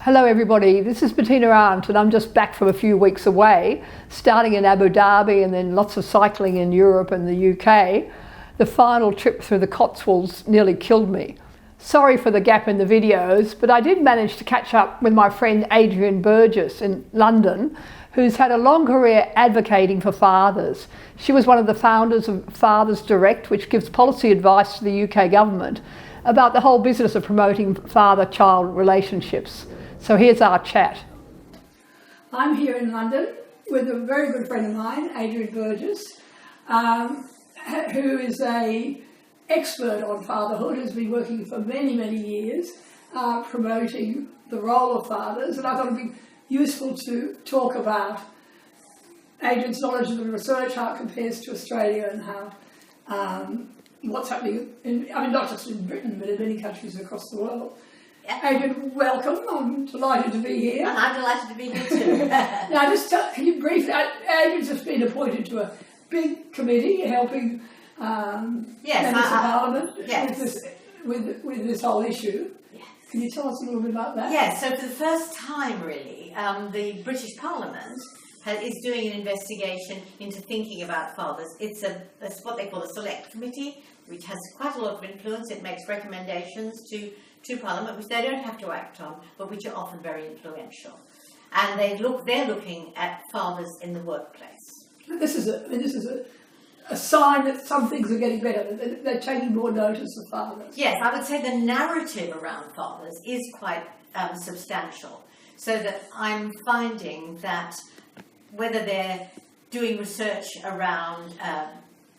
Hello everybody, this is Bettina Arndt and I'm just back from a few weeks away, starting in Abu Dhabi and then lots of cycling in Europe and the UK. The final trip through the Cotswolds nearly killed me. Sorry for the gap in the videos, but I did manage to catch up with my friend Adrienne Burgess in London, who's had a long career advocating for fathers. She was one of the founders of Fathers Direct, which gives policy advice to the UK government about the whole business of promoting father-child relationships. So here's our chat. I'm here in London with a very good friend of mine, Adrienne Burgess, who is an expert on fatherhood, has been working for many, many years promoting the role of fathers. And I thought it would be useful to talk about Adrienne's knowledge of the research, how it compares to Australia and how what's happening, not just in Britain, but in many countries across the world. Adrienne, welcome. I'm delighted to be here. And I'm delighted to be here too. Now, can you briefly, Adrienne's just been appointed to a big committee helping members of Parliament with this whole issue. Yes. Can you tell us a little bit about that? Yes, so for the first time, really, the British Parliament is doing an investigation into thinking about fathers. It's what they call a select committee, which has quite a lot of influence. It makes recommendations to Parliament, which they don't have to act on, but which are often very influential. And they're looking at fathers in the workplace. This is a sign that some things are getting better, that they're taking more notice of fathers. Yes, I would say the narrative around fathers is quite substantial. So that I'm finding that whether they're doing research around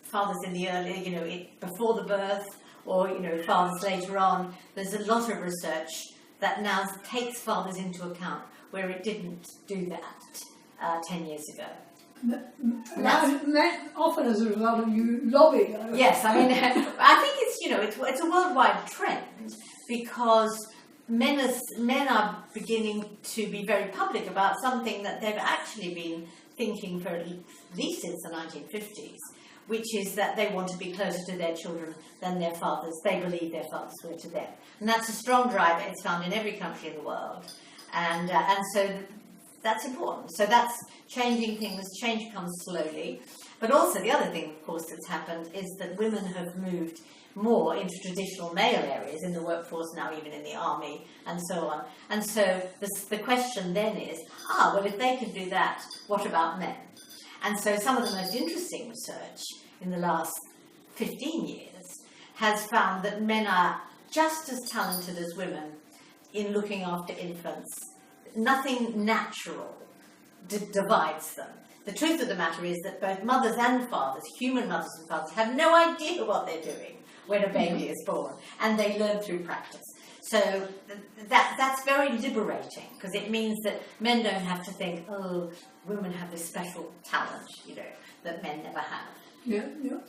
fathers in the early, before the birth, or fathers later on, there's a lot of research that now takes fathers into account where it didn't do that 10 years ago. That often as a result of you lobbying. Yes, I think it's a worldwide trend because men are beginning to be very public about something that they've actually been thinking for at least since the 1950s. Which is that they want to be closer to their children than their fathers. They believe their fathers were to them. And that's a strong driver. It's found in every country in the world. And so that's important. So that's changing things. Change comes slowly. But also the other thing, of course, that's happened is that women have moved more into traditional male areas in the workforce now, even in the army, and so on. And so the question then is, if they can do that, what about men? And so some of the most interesting research in the last 15 years has found that men are just as talented as women in looking after infants. Nothing natural divides them. The truth of the matter is that both mothers and fathers, human mothers and fathers, have no idea what they're doing when a baby is born, and they learn through practice. So that's very liberating, because it means that men don't have to think, women have this special talent, that men never have. Yeah.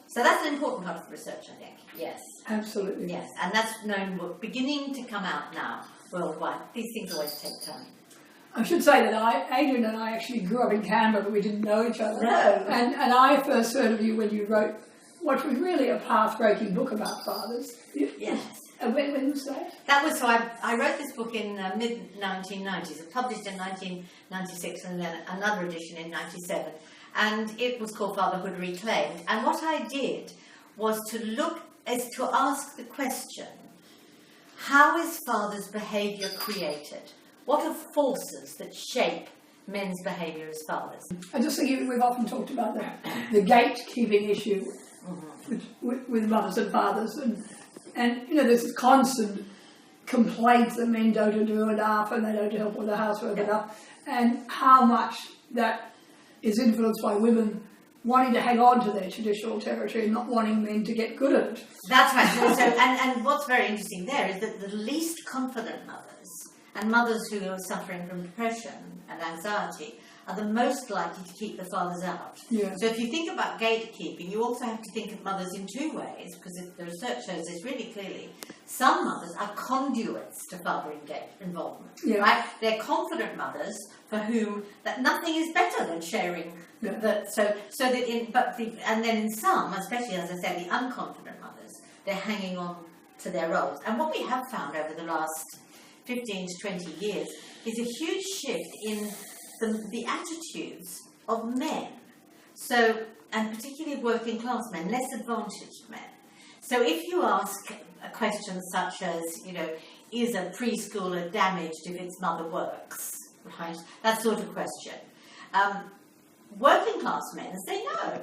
So that's an important part of the research, I think. Yes. Absolutely. Yes, and that's beginning to come out now worldwide. These things always take time. I should say that Adrienne and I actually grew up in Canberra, but we didn't know each other. No. And I first heard of you when you wrote what was really a path-breaking book about fathers. Yes. And when was that? That was I wrote this book in mid-1990s. It published in 1996 and then another edition in 97. And it was called Fatherhood Reclaimed. And what I did was to ask the question, how is fathers' behaviour created? What are forces that shape men's behaviour as fathers? I just think we've often talked about the gatekeeping issue with mothers and fathers. And there's this constant complaints that men don't do enough and they don't help with the housework enough, and how much that is influenced by women wanting to hang on to their traditional territory and not wanting men to get good at it. That's right. So, and what's very interesting there is that the least confident mothers and mothers who are suffering from depression and anxiety are the most likely to keep the fathers out. Yeah. So if you think about gatekeeping, you also have to think of mothers in two ways, because the research shows this really clearly. Some mothers are conduits to father involvement. Yeah. Right? They're confident mothers for whom that nothing is better than sharing. Yeah. And then in some, especially as I said, the unconfident mothers, they're hanging on to their roles. And what we have found over the last 15 to 20 years is a huge shift in the attitudes of men. So, and particularly working class men, less advantaged men. So if you ask a question such as, is a preschooler damaged if its mother works, right? That sort of question. Working class men say no,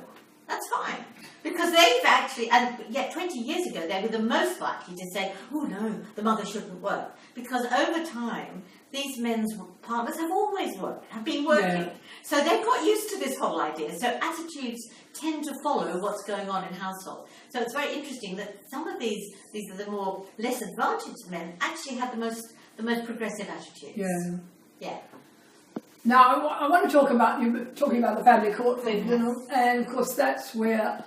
that's fine. Because they've actually, and yet 20 years ago, they were the most likely to say, oh no, the mother shouldn't work. Because over time, these men's partners have always worked, have been working. Yeah. So they've got used to this whole idea. So attitudes tend to follow what's going on in households. So it's very interesting that some of these are the more less advantaged men actually have the most progressive attitudes. Yeah. Yeah. Now, I want to talk about, you were talking about the family court thing, and of course that's where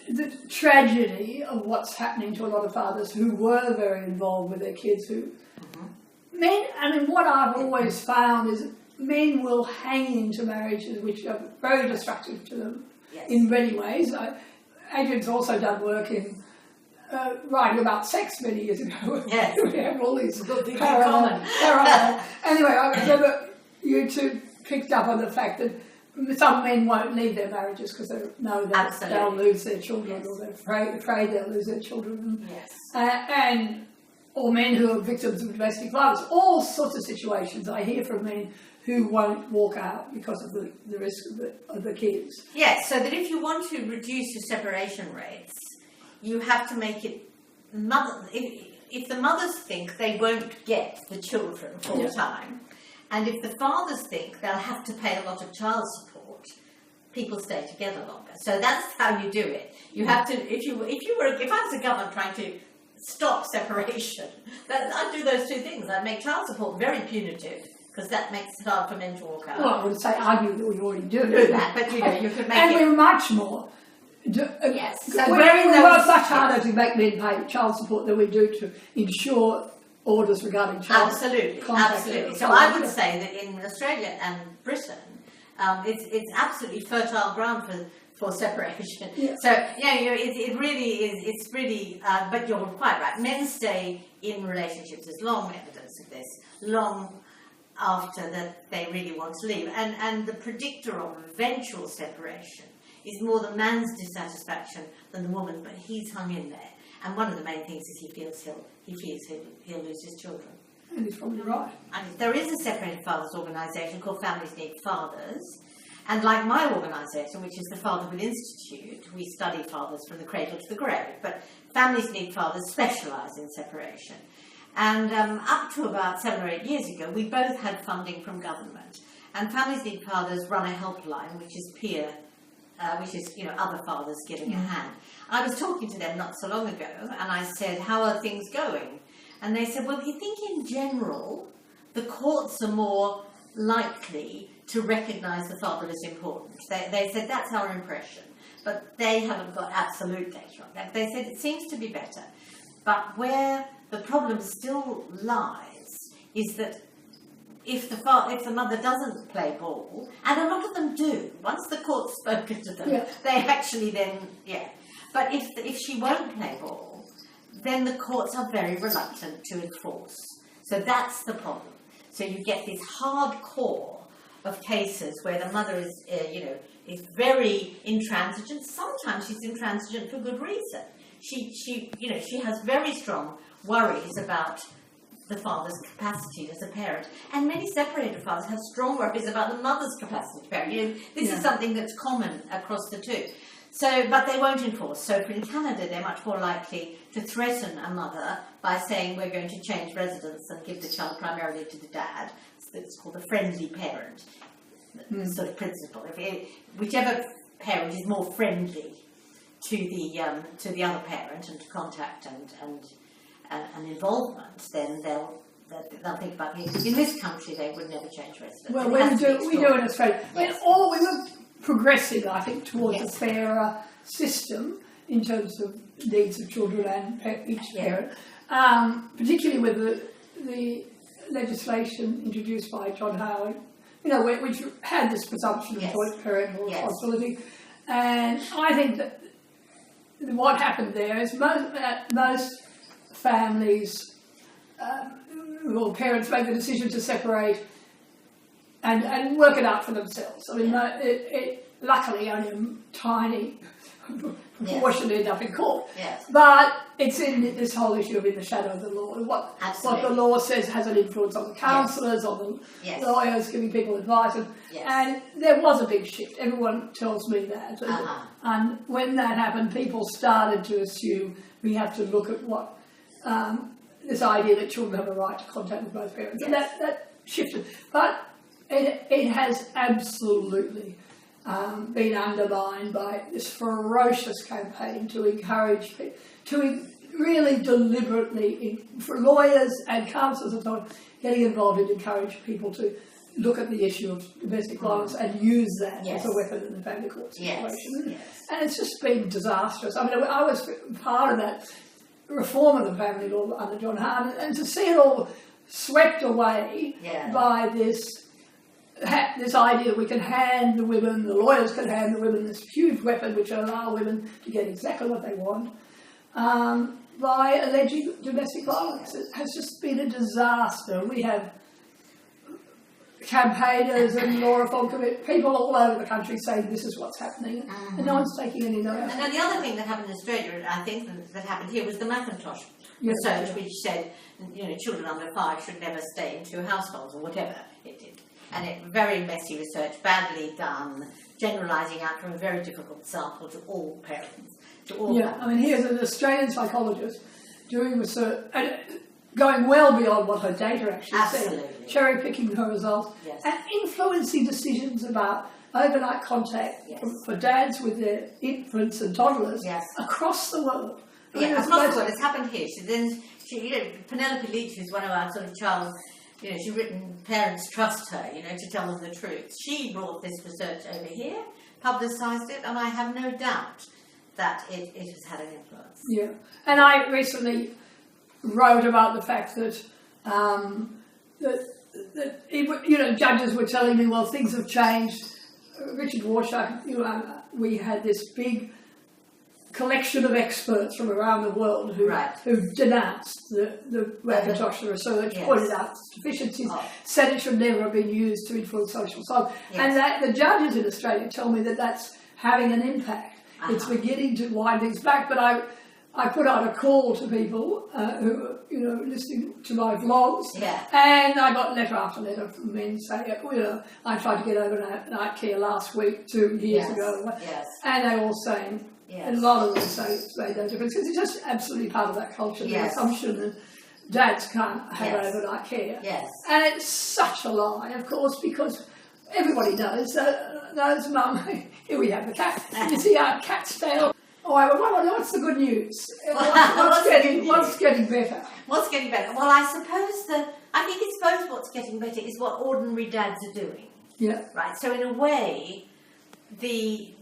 the tragedy of what's happening to a lot of fathers who were very involved with their kids, men, what I've always found is men will hang into marriages which are very destructive to them in many ways. Adrienne's also done work in writing about sex many years ago. Yes. We have all these parallel. Anyway, I remember you two picked up on the fact that some men won't leave their marriages because they know that they'll lose their children, or they're afraid they'll lose their children. Yes. Or men who are victims of domestic violence. All sorts of situations I hear from men who won't walk out because of the risk of the kids. Yes, so that if you want to reduce your separation rates, you have to make it if the mothers think they won't get the children full time, and if the fathers think they'll have to pay a lot of child support, people stay together longer. So that's how you do it. You have to, if I was a government trying to stop separation, I'd do those two things. I'd make child support very punitive, because that makes it hard for men to walk out. Well, I would say argue that we already do that, but you could make and it. we're much more. Yes. So we work much harder to make men pay child support than we do to ensure orders regarding child Absolutely. So I would say that in Australia and Britain, it's absolutely fertile ground for separation. Yeah. So it really is. It's really. But you're quite right. Men stay in relationships. There's long evidence of this. Long after that they really want to leave, and the predictor of eventual separation is more the man's dissatisfaction than the woman, but he's hung in there. And one of the main things is he feels he'll lose his children. And he's probably right. And there is a separated fathers organisation called Families Need Fathers, and like my organisation, which is the Fatherhood Institute, we study fathers from the cradle to the grave, but Families Need Fathers specialise in separation. And up to about 7 or 8 years ago, we both had funding from government. And Families Need Fathers run a helpline, which is other fathers giving a hand. I was talking to them not so long ago, and I said, how are things going? And they said, well, you think in general, the courts are more likely to recognise the father as important. They said, that's our impression. But they haven't got absolute data on that. They said, it seems to be better. But where the problem still lies is that if the mother doesn't play ball, and a lot of them do, once the court's spoken to them, they actually then, But if she won't play ball, then the courts are very reluctant to enforce. So that's the problem. So you get this hardcore of cases where the mother is very intransigent. Sometimes she's intransigent for good reason. She has very strong worries about the father's capacity as a parent. And many separated fathers have strong worries about the mother's capacity to parent. This is something that's common across the two. So, but they won't enforce. So in Canada, they're much more likely to threaten a mother by saying, we're going to change residence and give the child primarily to the dad. It's called the friendly parent sort of principle. Whichever parent is more friendly to the other parent and to contact and involvement, then they'll think about it. In this country, they would never change residence. Well, we do in Australia. Yes. We were progressing, I think, towards a fairer system in terms of needs of children and each parent, particularly with the legislation introduced by John Howard, which had this presumption of joint parental responsibility. And I think that what happened there is most families well, parents make the decision to separate and work it out for themselves. I mean, luckily only a tiny proportion end up in court. Yes. But it's in this whole issue of in the shadow of the law. What the law says has an influence on the counsellors, on the lawyers giving people advice. And there was a big shift. Everyone tells me that. And when that happened, people started to assume we have to look at what this idea that children have a right to contact with both parents. And that shifted. But it has absolutely been undermined by this ferocious campaign to encourage people, to really deliberately, for lawyers and counsellors and so on, getting involved and encourage people to look at the issue of domestic violence and use that as a weapon in the family court situation. And it's just been disastrous. I mean, I was part of that reform of the family law under John Hart, and to see it all swept away by this idea that we can hand the women, the lawyers can hand the women this huge weapon which will allow women to get exactly what they want by alleging domestic violence. It has just been a disaster. We have campaigners and law reform people all over the country saying this is what's happening, and no one's taking any notice. And then the other thing that happened in Australia, I think, that happened here was the Macintosh research, which said, children under 5 should never stay in 2 households or whatever it did. And it very messy research, badly done, generalising out from a very difficult sample to all parents, to all families. I mean, here's an Australian psychologist doing research, going well beyond what her data actually said, cherry-picking her results, and influencing decisions about overnight contact for dads with their infants and toddlers across the world. Across the world. It's happened here. Penelope Leach, who's one of our sort of child, she's written Parents Trust Her, to tell them the truth. She brought this research over here, publicised it, and I have no doubt that it has had an influence. Yeah, and I recently wrote about the fact that judges were telling me, well, things have changed. Richard Warshak, we had this big collection of experts from around the world who denounced the Macintosh research, pointed out deficiencies, said it should never have been used to influence social science, and that the judges in Australia tell me that that's having an impact. It's beginning to wind things back, but I put out a call to people who listening to my vlogs, and I got letter after letter from men saying, I tried to get overnight care last week, 2 years ago, and they all saying, and a lot of them say it's made no difference, because it's just absolutely part of that culture, the assumption that dads can't have overnight care. And it's such a lie, of course, because everybody knows mum, here we have the cat, you see our cat's tail. What's the good news? What's getting better? What's getting better? Well, I suppose what's getting better is what ordinary dads are doing. Yeah. Right. So in a way, the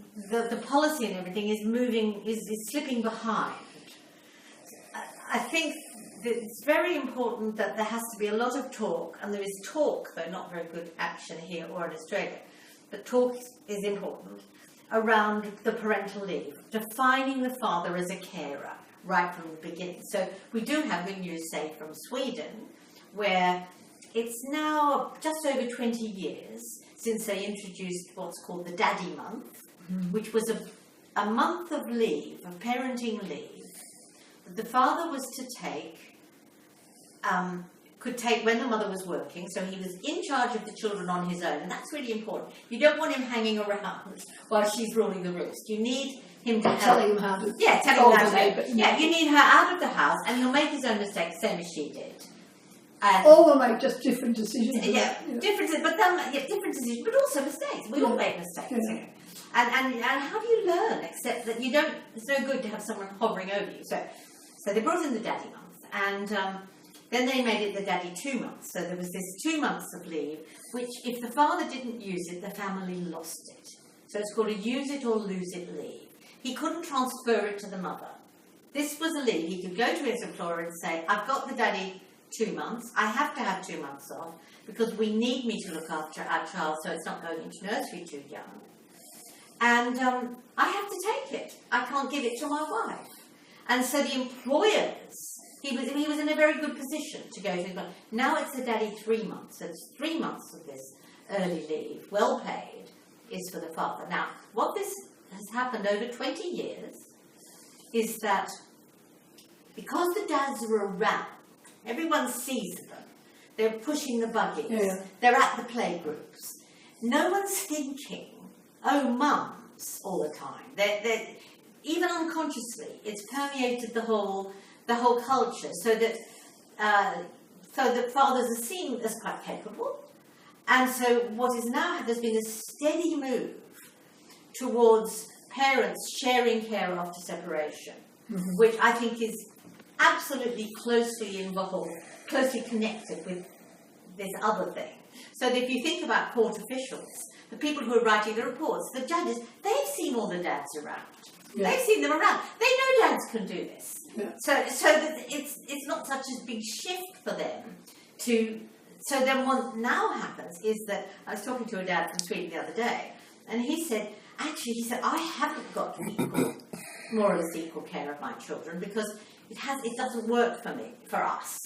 policy and everything is slipping behind. I think that it's very important that there has to be a lot of talk, and there is talk, though not very good action here or in Australia. But talk is important around the parental leave, defining the father as a carer right from the beginning. So we do have good news, say, from Sweden, where it's now just over 20 years since they introduced what's called the Daddy Month, which was a month of leave, of parenting leave, that the father was to take, could take when the mother was working, so he was in charge of the children on his own, and that's really important. You don't want him hanging around while she's ruling the roost. You need him to telling him how to you need her out of the house, and he'll make his own mistakes, same as she did. All will make just different decisions. Different decisions, but also mistakes. We all make mistakes. And how do you learn, except that it's no good to have someone hovering over you. So they brought in the Daddy Month, and then they made it the Daddy 2 months. So there was this 2 months of leave, which if the father didn't use it, the family lost it. So it's called a use it or lose it leave. He couldn't transfer it to the mother. This was a leave. He could go to his employer and say, I've got the Daddy 2 months. I have to have 2 months off because we need me to look after our child so it's not going into nursery too young. And I have to take it. I can't give it to my wife. And so the employers he was in a very good position to go to. But now it's the daddy 3 months. So it's 3 months of this early leave, well paid, is for the father. Now, what this has happened over 20 years is that because the dads are around, everyone sees them. They're pushing the buggies. They're at the playgroups. No one's thinking, oh, mums, all the time. They're even unconsciously, it's permeated the whole culture, so that fathers are seen as quite capable. And so what is now, there's been a steady move towards parents sharing care after separation, which I think is absolutely closely involved, closely connected with this other thing. So that if you think about court officials, the people who are writing the reports, the judges, they've seen all the dads around. Yeah. They've seen them around. They know dads can do this. Yeah. So that it's not such a big shift for them to. So then what now happens is that I was talking to a dad from Sweden the other day, and he said, I haven't got more or less equal care of my children because it doesn't work for us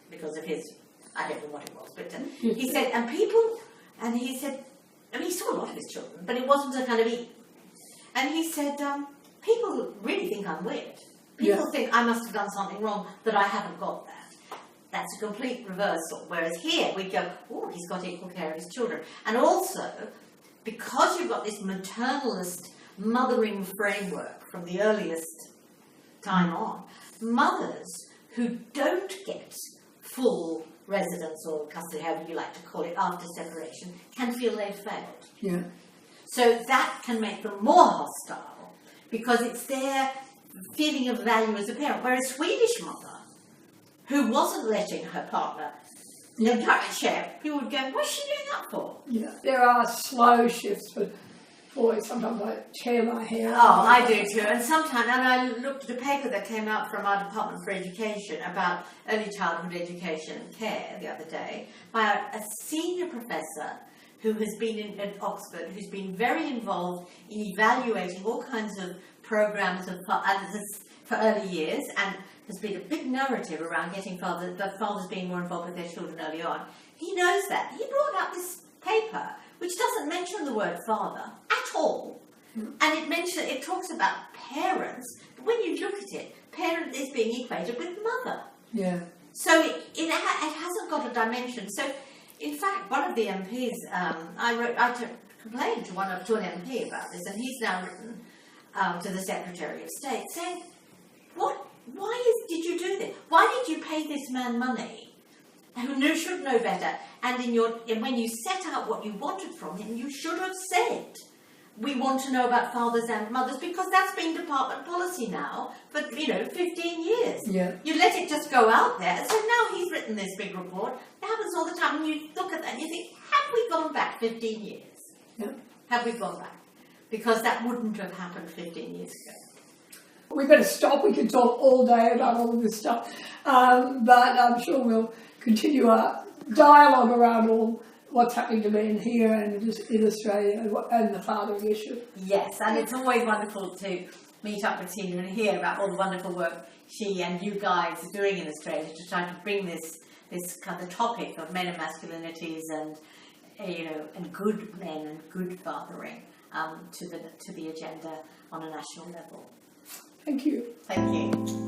because of his, I don't know what it was, but he said, he said, I mean, he saw a lot of his children, but it wasn't a kind of and he said, people really think I'm weird. People think I must have done something wrong that I haven't got that. That's a complete reversal. Whereas here we go, oh, he's got equal care of his children. And also, because you've got this maternalist mothering framework from the earliest time on, mothers who don't get full residence or custody, however you like to call it, after separation, can feel they've failed. Yeah. So that can make them more hostile because it's their feeling of value as a parent. Whereas a Swedish mother, who wasn't letting her partner share, people would go, what's she doing that for? Yeah. There are slow shifts for boys. Sometimes I tear my hair. Oh, I do too. And sometimes, and I looked at a paper that came out from our Department for Education about early childhood education and care the other day by a senior professor who has been at Oxford, who's been very involved in evaluating all kinds of programs for early years, and there's been a big narrative around getting fathers being more involved with their children early on. He knows that. He brought up this paper which doesn't mention the word father at all. And it talks about parents, but when you look at it, parent is being equated with mother. Yeah. So it hasn't got a dimension. So, in fact, one of the MPs, I complained to an MP about this, and he's now written to the Secretary of State saying, did you do this? Why did you pay this man money who should know better? And when you set out what you wanted from him, you should have said, we want to know about fathers and mothers, because that's been department policy now for 15 years. Yeah. You let it just go out there. So now he's written this big report. It happens all the time. And you look at that and you think, have we gone back 15 years? Yeah. Have we gone back? Because that wouldn't have happened 15 years ago. We better stop. We can talk all day about all of this stuff. But I'm sure we'll continue our dialogue around all what's happening to men here and just in Australia and the fathering issue. Yes, and it's always wonderful to meet up with Tina and hear about all the wonderful work she and you guys are doing in Australia to try to bring this kind of topic of men and masculinities and and good men and good fathering to the agenda on a national level. Thank you. Thank you.